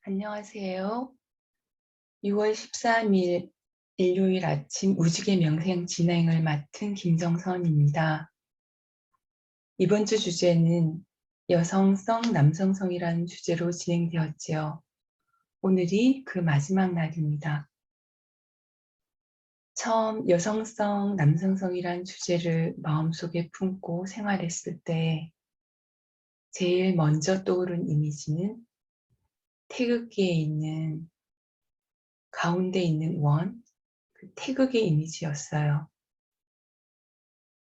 안녕하세요. 6월 13일 일요일 아침 무지개 명상 진행을 맡은 김정선입니다. 이번 주 주제는 여성성, 남성성이라는 주제로 진행되었지요. 오늘이 그 마지막 날입니다. 처음 여성성, 남성성이라는 주제를 마음속에 품고 생활했을 때 제일 먼저 떠오른 이미지는 태극기에 있는 가운데 있는 원, 그 태극의 이미지였어요.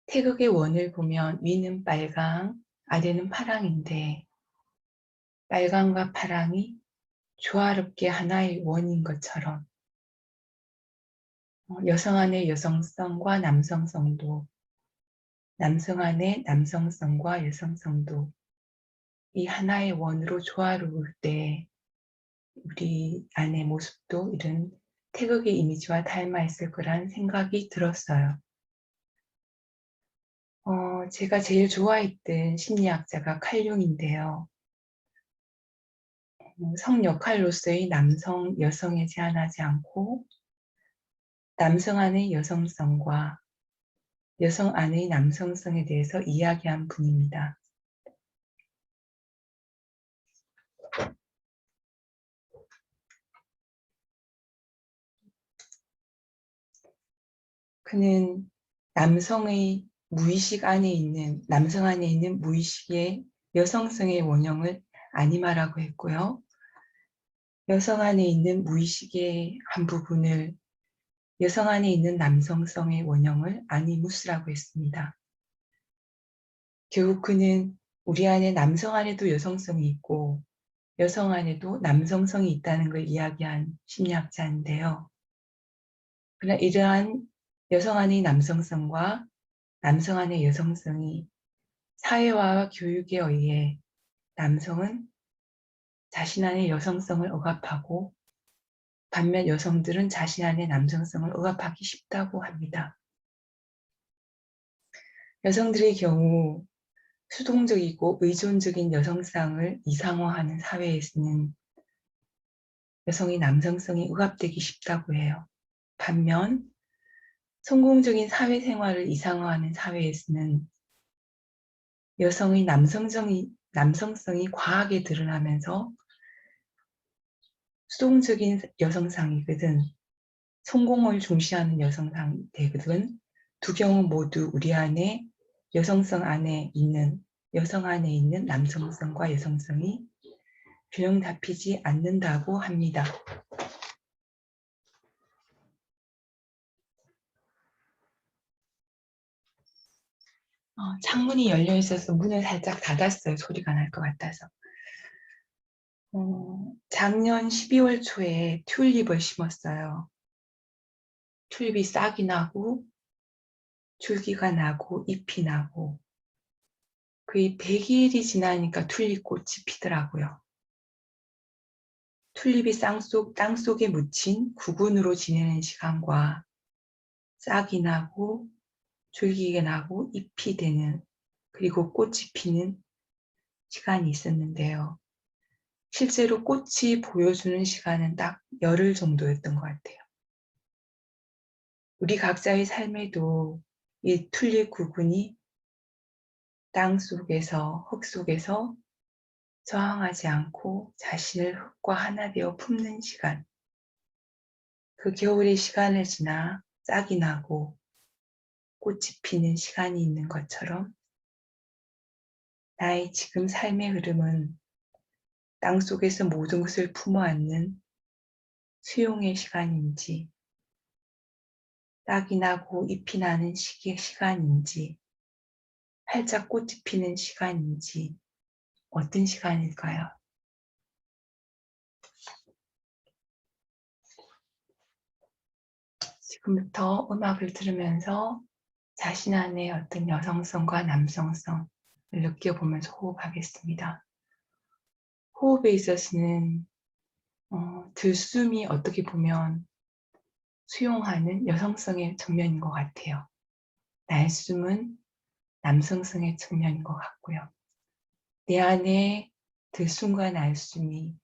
태극의 원을 보면 위는 빨강, 아래는 파랑인데 빨강과 파랑이 조화롭게 하나의 원인 것처럼 여성 안의 여성성과 남성성도, 남성 안의 남성성과 여성성도 이 하나의 원으로 조화로울 때 우리 안의 모습도 이런 태극의 이미지와 닮아 있을 거란 생각이 들었어요. 제가 제일 좋아했던 심리학자가 칼융인데요. 성 역할로서의 남성, 여성에 제한하지 않고 남성 안의 여성성과 여성 안의 남성성에 대해서 이야기한 분입니다. 그는 남성의 무의식 안에 있는, 남성 안에 있는 무의식의 여성성의 원형을 아니마라고 했고요. 여성 안에 있는 무의식의 한 부분을 여성 안에 있는 남성성의 원형을 아니무스라고 했습니다. 결국 그는 우리 안에 남성 안에도 여성성이 있고 여성 안에도 남성성이 있다는 걸 이야기한 심리학자인데요. 그러나 이러한 여성 안의 남성성과 남성 안의 여성성이 사회화와 교육에 의해 남성은 자신 안의 여성성을 억압하고 반면 여성들은 자신 안의 남성성을 억압하기 쉽다고 합니다. 여성들의 경우 수동적이고 의존적인 여성상을 이상화하는 사회에서는 여성이 남성성이 억압되기 쉽다고 해요. 반면 성공적인 사회생활을 이상화하는 사회에서는 여성의 남성성이 과하게 드러나면서 수동적인 여성상이거든 성공을 중시하는 여성상이 되거든 두 경우 모두 우리 안에 여성 안에 있는 남성성과 여성성이 균형 잡히지 않는다고 합니다. 창문이 열려 있어서 문을 살짝 닫았어요. 소리가 날 것 같아서. 작년 12월 초에 튤립을 심었어요. 튤립이 싹이 나고 줄기가 나고 잎이 나고 거의 100일이 지나니까 튤립꽃이 피더라고요. 튤립이 땅속에 묻힌 구근으로 지내는 시간과 싹이 나고 줄기가 나고 잎이 되는 그리고 꽃이 피는 시간이 있었는데요. 실제로 꽃이 보여주는 시간은 딱 열흘 정도였던 것 같아요. 우리 각자의 삶에도 이 튤립 구근이 땅 속에서 흙 속에서 저항하지 않고 자신을 흙과 하나 되어 품는 시간, 그 겨울의 시간을 지나 싹이 나고 꽃이 피는 시간이 있는 것처럼 나의 지금 삶의 흐름은 땅속에서 모든 것을 품어안는 수용의 시간인지 싹이 나고 잎이 나는 시간인지 활짝 꽃이 피는 시간인지 어떤 시간일까요? 지금부터 음악을 들으면서 자신 안의 어떤 여성성과 남성성을 느껴보면서 호흡하겠습니다. 호흡에 있어서는 들숨이 어떻게 보면 수용하는 여성성의 측면인 것 같아요. 날숨은 남성성의 측면인 것 같고요. 내 안에 들숨과 날숨이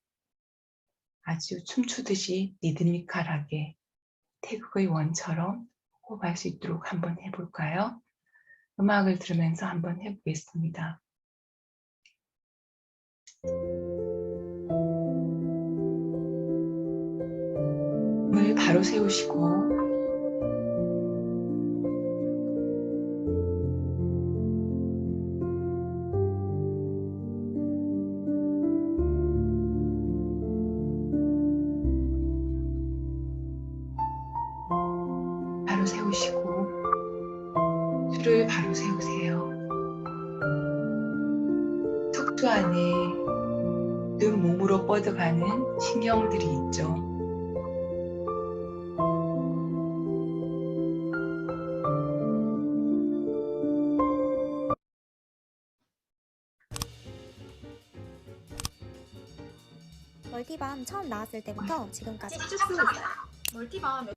아주 춤추듯이 리드미컬하게 태극의 원처럼 호흡할 수 있도록 한번 해볼까요? 음악을 들으면서 한번 해보겠습니다. 몸을 바로 세우시고 바로 세우시고 술을 바로 세우세요. 척추 안에 늘 몸으로 뻗어가는 신경들이 있죠. 멀티밤 처음 나왔을 때부터 지금까지 멀티밤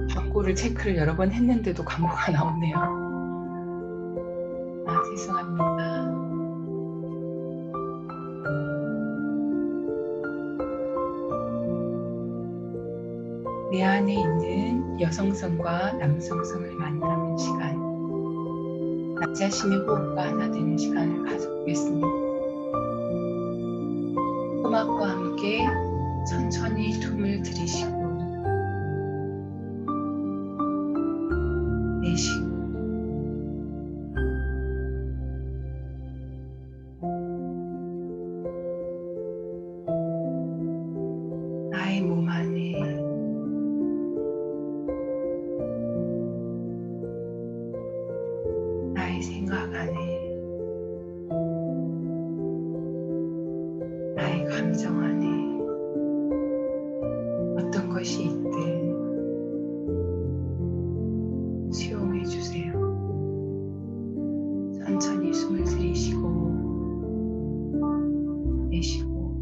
광고를 체크를 여러 번 했는데도 광고가 나오네요. 죄송합니다. 내 안에 있는 여성성과 남성성을 만나는 시간, 나 자신의 호흡과 하나 되는 시간을 가져보겠습니다. 음악과 함께 천천히 숨을 들이쉬고 내쉬고 나의 몸 안에 나의 생각 안에 나의 감정 안에 어떤 것이 있든 수용해 주세요. 천천히 숨을 들이쉬고 내쉬고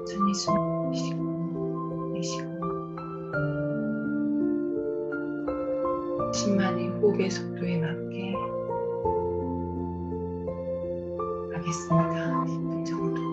천천히 숨을 들이쉬고 내쉬고 자신만의 호흡의 속도에 맞게 하겠습니다. 10분 정도.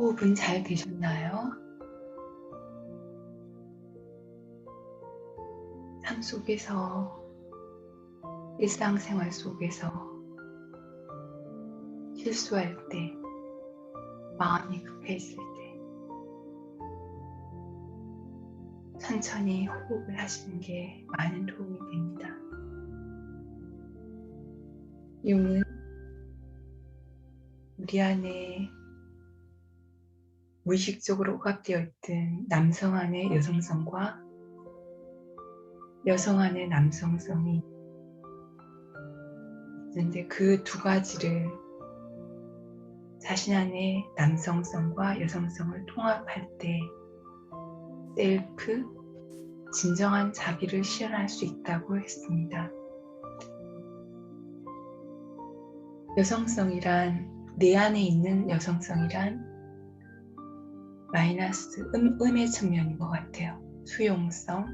호흡은 잘 되셨나요? 삶 속에서, 일상생활 속에서 실수할 때, 마음이 급해질 때 천천히 호흡을 하시는 게 많은 도움이 됩니다. 용은 우리 안에 무의식적으로 억압되어 있던 남성 안의 여성성과 여성 안의 남성성이 있는데 그 두 가지를 자신 안의 남성성과 여성성을 통합할 때 셀프, 진정한 자기를 실현할 수 있다고 했습니다. 여성성이란, 내 안에 있는 여성성이란 마이너스, 음의 측면인 것 같아요. 수용성,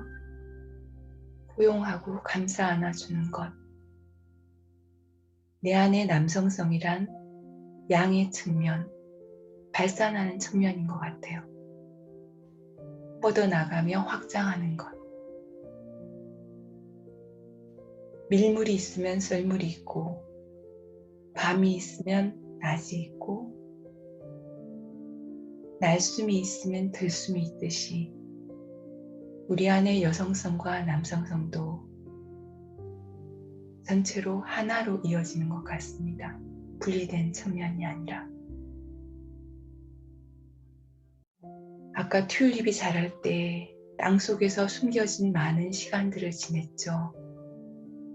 포용하고 감싸 안아주는 것. 내 안의 남성성이란 양의 측면, 발산하는 측면인 것 같아요. 뻗어나가며 확장하는 것. 밀물이 있으면 썰물이 있고, 밤이 있으면 낮이 있고, 날숨이 있으면 들숨이 있듯이 우리 안의 여성성과 남성성도 전체로 하나로 이어지는 것 같습니다. 분리된 측면이 아니라. 아까 튤립이 자랄 때 땅속에서 숨겨진 많은 시간들을 지냈죠.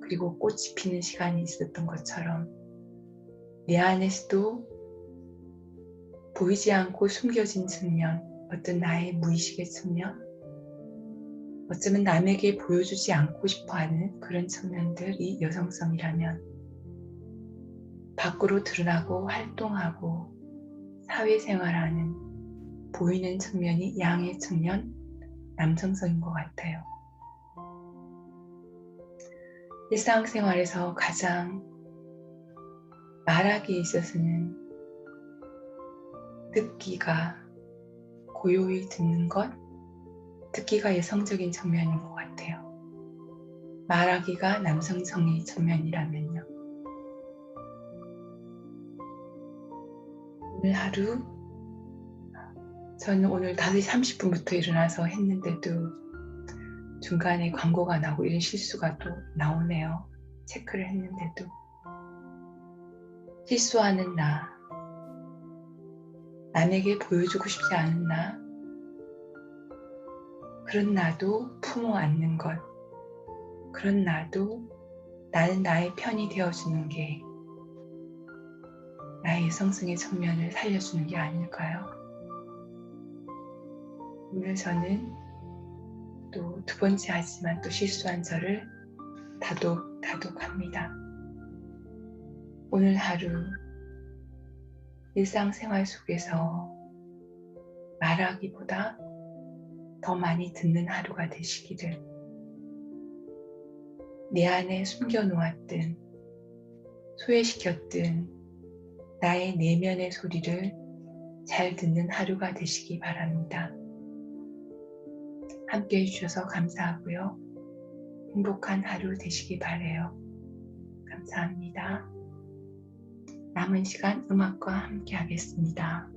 그리고 꽃이 피는 시간이 있었던 것처럼 내 안에서도 보이지 않고 숨겨진 측면, 어떤 나의 무의식의 측면, 어쩌면 남에게 보여주지 않고 싶어하는 그런 측면들이 여성성이라면 밖으로 드러나고 활동하고 사회생활하는 보이는 측면이 양의 측면, 남성성인 것 같아요. 일상생활에서 가장 말하기에 있어서는 듣기가, 고요히 듣는 것, 듣기가 여성적인 측면인 것 같아요. 말하기가 남성성의 측면이라면요. 오늘 하루, 저는 오늘 5시 30분부터 일어나서 했는데도 중간에 광고가 나오고 이런 실수가 또 나오네요. 체크를 했는데도. 실수하는 나, 남에게 보여주고 싶지 않은 나, 그런 나도 품어 안는 것, 그런 나도 나는 나의 편이 되어주는 게 나의 여성성의 측면을 살려주는 게 아닐까요? 오늘 저는 또 두 번째 하지만 또 실수한 저를 다독합니다. 오늘 하루 일상생활 속에서 말하기보다 더 많이 듣는 하루가 되시기를, 내 안에 숨겨놓았든 소외시켰든 나의 내면의 소리를 잘 듣는 하루가 되시기 바랍니다. 함께 해주셔서 감사하고요. 행복한 하루 되시기 바라요. 감사합니다. 남은 시간 음악과 함께 하겠습니다.